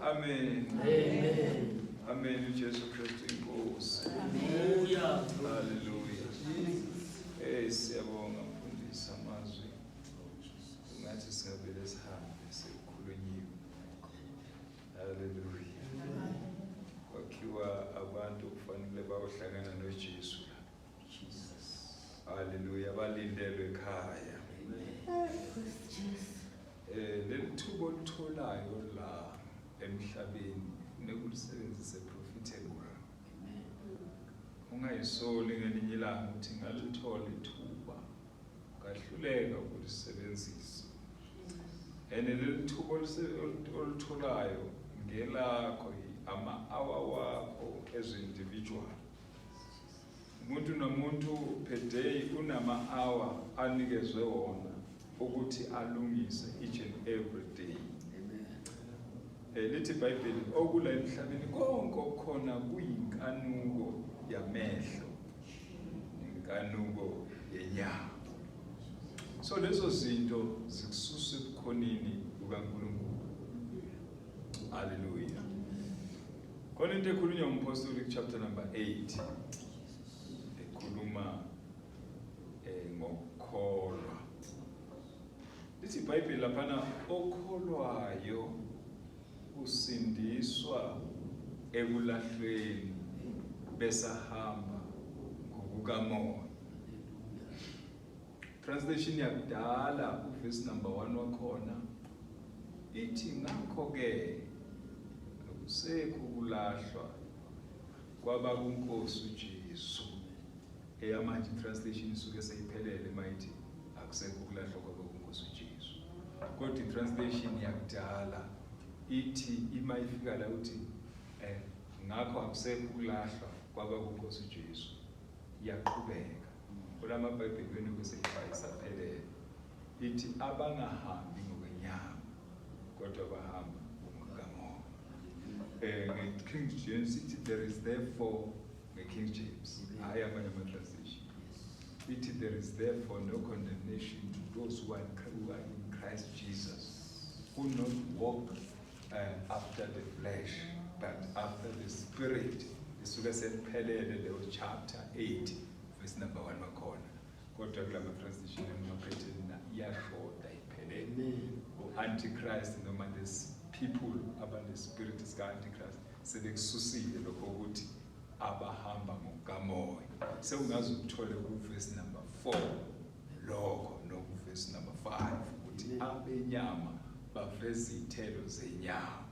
Amen. Amen. Amen. Jesu Kristu inkosi. Hallelujah. Hallelujah. Siyabonga mfundisi amazwi. Ngathi singabele sihambe sekukhulunyiwe. Hallelujah. Kwakhiwa abantu kufanele bayohlangana noJesu. Hallelujah. Balindelwe ekhaya. Lelithuba olitholayo la emhlabeni nekulisebenzise prophetically. Ungayisoli ngelinye ilanga ukuthi ngalithola ithuba ngahluleka ukulisebenzisa. Lelithuba olitholayo ngelakho ama-hour wakho as an individual. Umuntu nomuntu per day unama-hour anikezwe wona ukuthi alungise each and every day. Lithi iBhayibheli okula emhlabeni konke okukhona kuyinkanuko yamehlo, inkanuko yenyama. So lezo zinto zikususa ebukhoneni bukaNkulunkulu. Hallelujah. Khona into ekhulunywa ngumpostoli chapter number 8 ekhuluma ngokukholwa. Lithi iBhayibheli laphana okholwayo usindiswa ekulahlweni besahamba ngokukamoya. Translation yakudala verse number 1 wakhona ithi ngakho ke akusekho ukulahlwa kwaba kuNkosi uJesu. Eyamanje translation isuke seyiphelele mayithi akusekho ukulahlwa kwaba kuNkosi uJesu. Kodwa translation yakudala ithi ima ifika la uthi ngakho akusekho ukulahlwa kwaba kuNkosi uJesu. Yaqhubeka kulama iBhayibheli beseyiphelele ithi abangahambi ngokwenyama kodwa bahamba ngokukamoya. King James ithi there is therefore King James hayi amanye ama-translation ithi there is therefore no condemnation to those who are in Christ Jesus, who not walk after the flesh but after the spirit. Isuke sephelele leyo chapter 8 verse number 1 wakhona. Kodwa kulama translation emaphethelina iyashoda iphelele. U-Antichrist noma this people abane spirit sika-Antichrist sebekususile lokho ukuthi abahamba ngokukamoya. Sekungaze uthole ku-verse number 4 lokho noku-verse number 5 ukuthi abenyama baveza izithelo zenyama.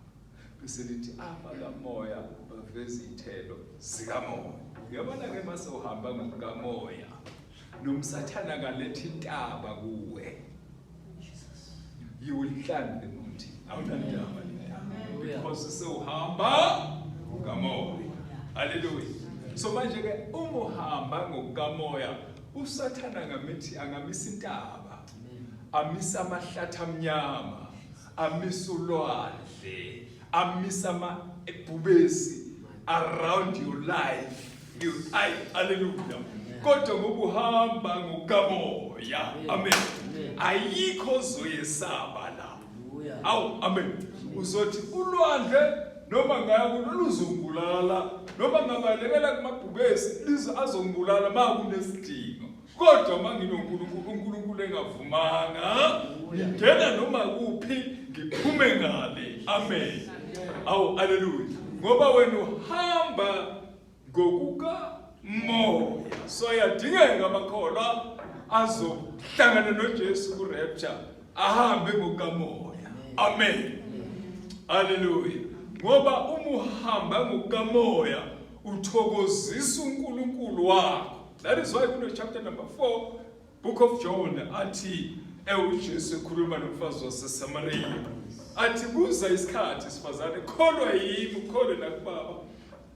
Bese lithi abakamoya baveza izithelo zikamoya. Uyabona ke mase uhamba ngokukamoya nomsathana kaletha intaba kuwe. You will climb the mountain. Awunandaba le. Because sewuhamba ngokukamoya. Hallelujah. So manje ke uma uhamba ngokukamoya usathana ngamithi angamisa intaba. Amisa amahlathi amnyama, amisa ulwandle, amisa amabhubesi around your life. Hallelujah. Kodwa ngokuhamba ngokukamoya. Amen. Ayikho zoyesaba la. Awu, amen. Uzothi ulwandle noma ngaya kuluzungulala noma ngabalekela kumabhubesi lizo azongibulala makunesidingo. Kodwa manginoNkulunkulu, uNkulunkulu engavumanga ngingena noma kuphi ngiphume ngale. Amen. Awu, hallelujah. Ngoba wena uhamba ngokukamoya. So yadingeka amakholwa azohlangana noJesu ku rapture ahambe ngokukamoya. Amen. Hallelujah. Ngoba uma uhamba ngokukamoya uthokozisa uNkulunkulu wakho. That is why kuno chapter number 4 book of John athi uJesu ekhuluma nomfazi waseSamaria athi kuza isikhathi sifazane kholwa yimi ukholwe nakubaba.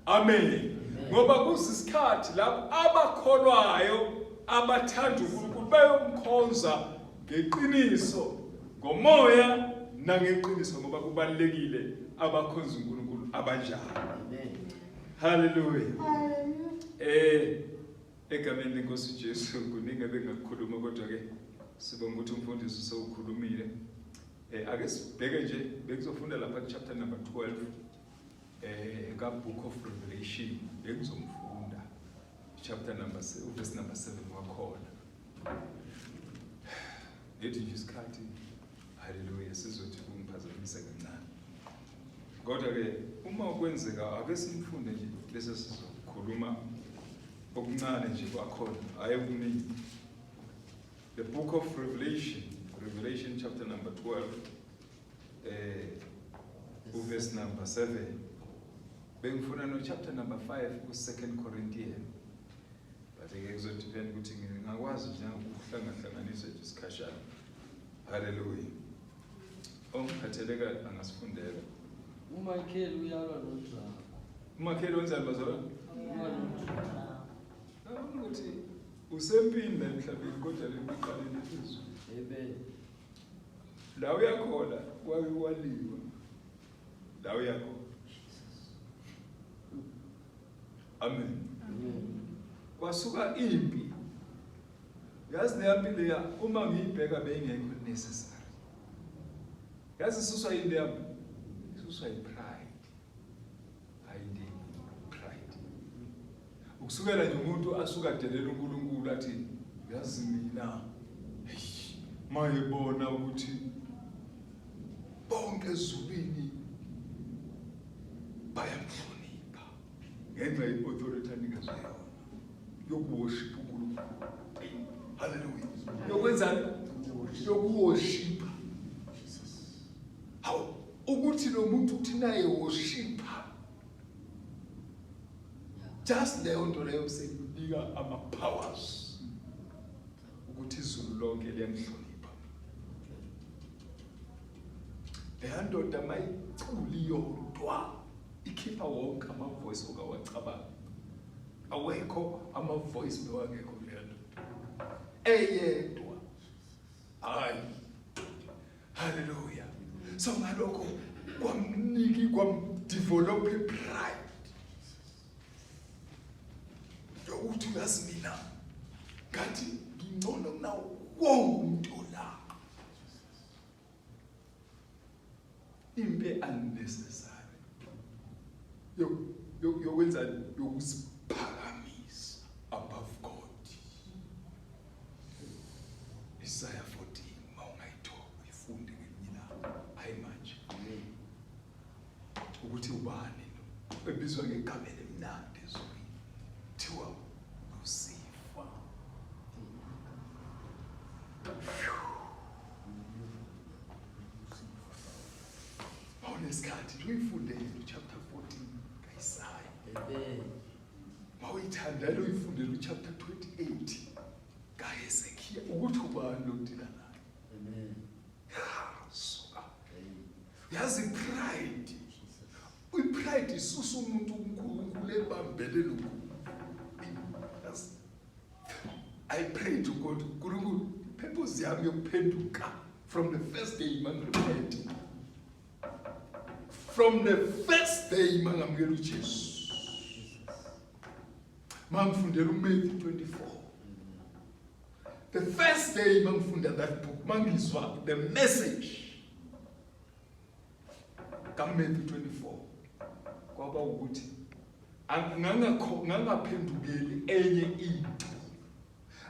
Amen. Ngoba kuza isikhathi lapho abakholwayo abathanda uNkulunkulu bayomkhonza ngeqiniso ngomoya nangeqiniso ngoba kubalekile abakhonza uNkulunkulu abanjalo. Amen. Hallelujah. Egameni lenkosi uJesu kuningi bengakukhuluma kodwa ke sibonga ukuthi umfundisi usewukhulumile. Ake sibheke nje bekuzofunda lapha chapter number 12 ka book of Revelation bekuzomfunda chapter number verse number 7 wakhona. Lethi nje isikhathi haleluya sizothi kungiphazamisa kancane. Kodwa ke uma kwenzeka ake simfunde nje bese sizokhuluma okuncane nje kwakhona hayi okuningi. The book of Revelation chapter number 12 verse number 7 bengifuna no chapter number 5 ku 2 Corinthians but ke kuzodepend ukuthi ngingakwazi nje ukuhlangahlanganisa discussion. Hallelujah. Ongiphatheleka angasifundela uMichael uyalwa noDra. uMichael wenzani bazalwane? Uyalwa noDra. Ukuthi usempini la emhlabeni kodwa lemiqaleni phezulu. Amen. La uyakhona waliwa. La uyakhona. Amen. Kwasuka impi. Yazi leyampi leya uma ngiyibheka bengekho necessary. Yazi isuswa yini leyampi? Isuswa yi-pride. Ayindi pride. Ukusukela nje umuntu asuka adelela uNkulunkulu athi yazi mina mayebona ukuthi bonke ezulwini bayamhlonipha ngenxa ye-authority anikezwe yona yokuworship uNkulunkulu. Hallelujah. Yokwenzani? Yokuworship. Hawu ukuthi lo muntu uthi naye worship. Just leyo nto leyo sekunika ama-powers ukuthi izulu lonke liyamhlonipha. Leya ndoda mayiculi yodwa ikhipha wonke ama-voice okawacabanga. Awekho ama-voice bewangekho leya ndoda. Eyedwa. Hayi. Hallelujah. So ngalokho kwamdevelop pride. Yokuthi uyazi mina ngathi ngingcono kunawo wonke umuntu la. Impe unnecessary. Yokwenza yokuziphakamisa above God. Isaiah 14 mawungayithola ifunde ngenyina hayi manje. Ukuthi ubani lo ebizwa ngegama elimnandi ezweni. Thiwa Lucifer. Awunesikhathi uyifunde chapter 14 kaIsaiah. Amen. Mawuyithanda lo uyifundele chapter 28 kaHezekiah ukuthi ubani lo udila naye. Amen. Suka. Yazi pride. Upride isusa umuntu uNkulunkulu ebambele lokhu. I pray to God, Nkulunkulu, purpose yami yokuphenduka from the first day mangirepent. From the first day mangamukela uJesu. Mangifundela uMatthew 24. The first day mangifunda that book, mangizwa the message kaMatthew 24. Kwaba ukuthi ngangaphendukeli enye into.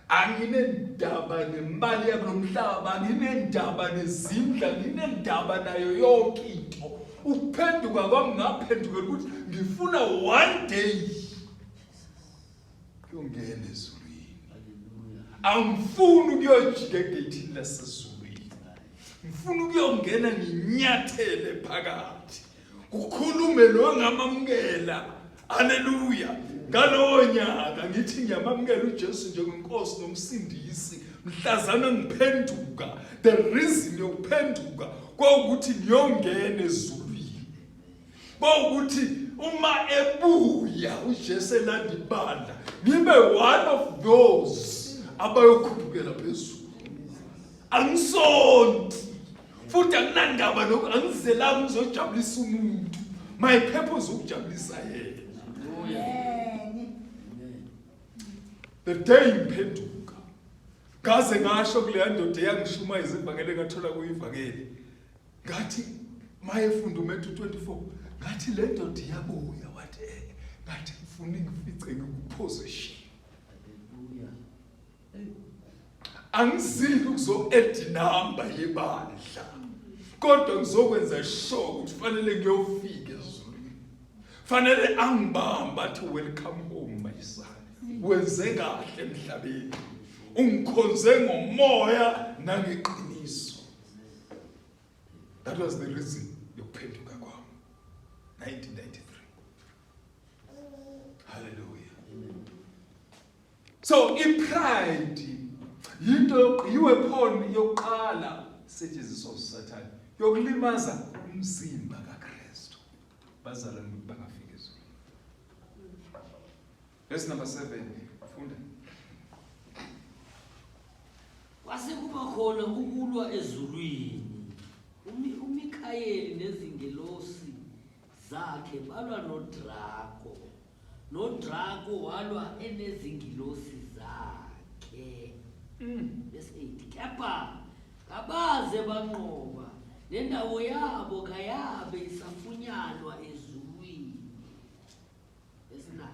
Anginendaba nemali yakulomhlaba, anginendaba nezindla, anginendaba nayo yonke into. Ukuphenduka kwami ngaphendukela ukuthi ngifuna one day kuyongena ezulwini. Angifuni ukuyojika egeyithini lasezulwini. Ngifuna ukuyongena nginyathele phakathi. Kukhulume lo ngamamukela. Hallelujah. Ngalowo nyaka ngithi ngiyamamukela uJesu njengenkosi nomsindisi mhlazana ngiphenduka. The reason yokuphenduka kwawukuthi ngiyongena ezulwini. Kwawukuthi uma ebuya uJesu elandibanda ngibe one of those abayokhuphukela phezulu. Angisonti futhi akunandaba lokho angizelanga ngizojabulisa umuntu. My purpose ukujabulisa yena. The day ngiphenduka ngaze ngasho kuleya ndoda eyangishuma izivangeli ngathola kuyivangeli ngathi mayefunda uMatthew 24 ngathi le ndoda iyabuya wathi ngathi ngifuna ngifice ngikuposition. Hallelujah. Angizili ukuzo-edinamba yebandla kodwa ngizokwenza sure ukuthi fanele ngiyofika ezulwini. Fanele angibamba athi welcome home my son. Wenze kahle emhlabeni. Ungikhonze ngomoya nangeqiniso. That was the reason yokuphenduka kwami. 1993. Hallelujah. So i-pride yinto iwephoni yokuqala setshenziswa uSathane yokulimaza umzimba kaKristu. Bazalwane bangafika ezweni. Verse number 7. Funda. Kwase kuba khona ukulwa ezulwini. uMikhayeli nezingelosi zakhe balwa noDraco. NoDraco walwa enezingilosi zakhe. Verse 8. Kepha kabaze banqoba nendawo yabo kayabe isafunyanwa ezulwini. Verse 9.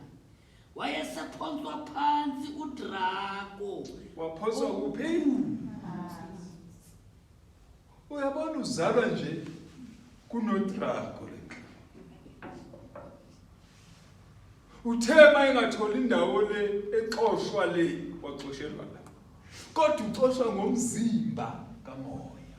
Wayesephonswa phansi uDraco. Waphonswa kuphi? Uyabona uzalwa nje kunoDraco le. Uthema engatholi indawo le exoshwa le waxoshelwa la. Kodwa uxoshwa ngomzimba kamoya.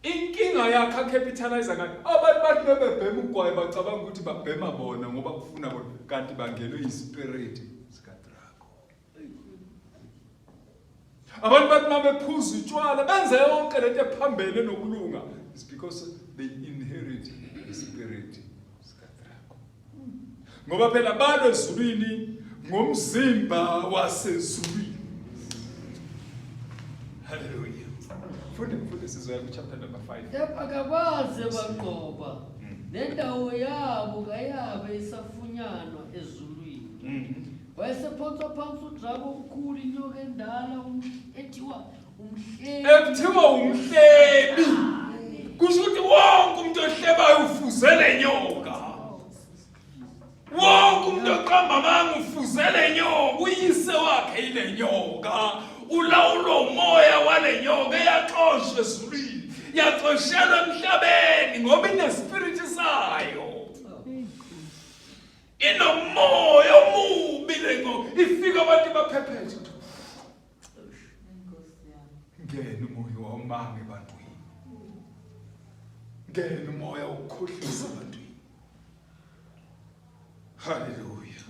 Inkinga yakhe capitalize ngathi abantu bathi bebebhema ugwayi bacabanga ukuthi babhema bona ngoba kufuna bona kanti bangelwe yispirit sikaDraco. Abantu bathi mabephuza utshwala benze yonke lento ephambene nokulunga. It's because they inherit the spirit sikaDraco. Ngoba phela balo ezulwini ngomzimba wasezulwini. Hallelujah. Futhi sizwe chapter number 5. Kepha kabaze banqoba nendawo yabo kayabe isafunyanwa ezulwini. Wayesephonswa phansi uDraco omkhulu inyoka endala ethiwa umhlebi. Ekuthiwa umhlebi. Kusho ukuthi wonke umuntu ohlebayo ufuzele nyoka. Wonke umuntu oqamba amanga ufuzele nyoka. Uyise wakhe ile nyoka. Ulawulo umoya wale nyoka yaxoshwe ezulwini. Yaxoshelwa emhlabeni ngoba inespirit sayo. Inomoya omubi lengo ifika abantu baphephethe. Ngene umoya wamanga ebantwini. Ngene umoya ukhohlisa ebantwini. Hallelujah.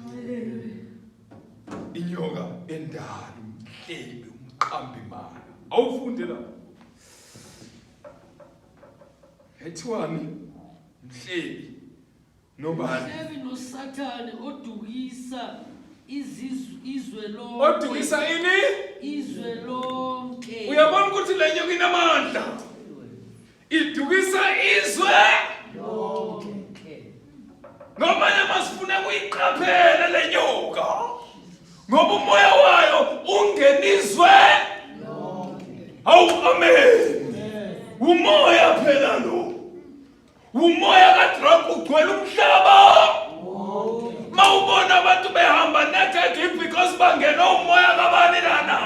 Inyoka endala umhlebi umqambi imali. Awufunde la. Ethiwani umhlebi nobani? Umhlebi noSathane odukisa izwe lonke. Odukisa ini? Izwe lonke. Uyabona ukuthi le nyoka inamandla. Idukisa izwe lonke. Ngomanye masifuna kuyiqaphela le nyoka. Ngoba umoya wayo ungenizwe lonke. Awu amen. Umoya phela lo. Umoya kaDraco ugcwele umhlaba. Mawubona abantu behamba naked because bangena umoya kabani lana.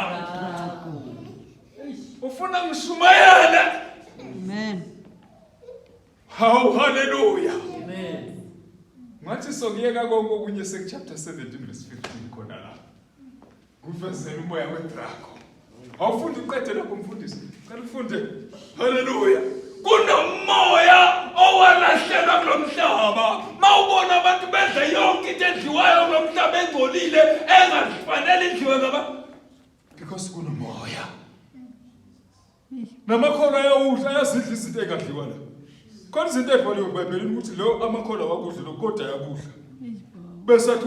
Ufuna ngishumayela. Amen. Hawu hallelujah. Amen. Ngathi sokuyeka konke okunye chapter 17 verse 15 khona la. Kuvezela umoya weDraco. Awufundi uqede lapho mfundisi. Cela ufunde. Hallelujah. Kunomoya owalahlelwa kulomhlaba. Mawubona abantu benza yonke into edliwayo kulomhlaba engcolile engafanele idliwe ngaba because kunomoya. Namakhola ayawudla ayazidla izinto engadliwa la. Khona izinto evaliwe eBhayibhelini ukuthi lo amakhola wakudla lo kodwa yakudla. Bese athi